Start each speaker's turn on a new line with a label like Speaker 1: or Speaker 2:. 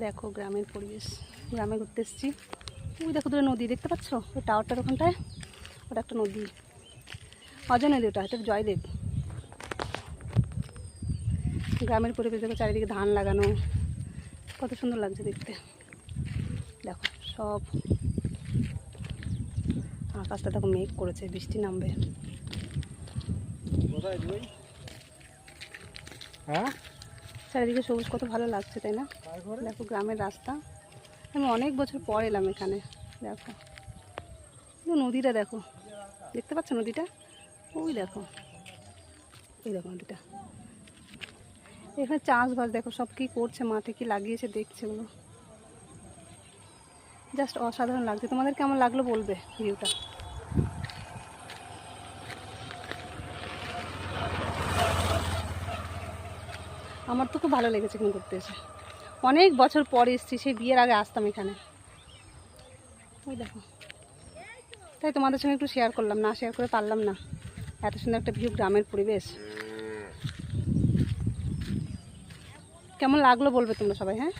Speaker 1: দেখো গ্রামের পরিবেশ, গ্রামে ঘুরতে এসেছি। ওই দেখো দূরে নদী দেখতে পাচ্ছ, ওই টাওয়ারটার ওখানটায় ওটা একটা নদী, অজয় নদী, ওটা এটা জয়দেব। গ্রামের পরিবেশ দেখো, চারিদিকে ধান লাগানো, কত সুন্দর লাগছে দেখতে। দেখো সব আকাশটা দেখো মেঘ করেছে, বৃষ্টি নামবে।
Speaker 2: হ্যাঁ,
Speaker 1: চারিদিকে সবুজ, কত ভালো লাগছে তাই না? দেখো গ্রামের রাস্তা, আমি অনেক বছর পর এলাম এখানে। দেখো নদীটা, দেখো দেখতে পাচ্ছ নদীটা, ওই দেখো, ওই দেখো নদীটা। এখানে চাষবাস দেখো, সব কি করছে, মাঠে কি লাগিয়েছে দেখছে, ওগুলো জাস্ট অসাধারণ লাগছে। তোমাদের কেমন লাগলো বলবে ভিউটা। আমার তো খুব ভালো লেগেছে এখানে ঘুরতে এসে, অনেক বছর পরে এসেছি, সেই বিয়ের আগে আসতাম এখানে। ওই দেখো, তাই তোমাদের সঙ্গে একটু শেয়ার করলাম, না শেয়ার করে পারলাম না। এত সুন্দর একটা ভিউ, গ্রামের পরিবেশ। কেমন লাগলো বলবে তোমরা সবাই, হ্যাঁ।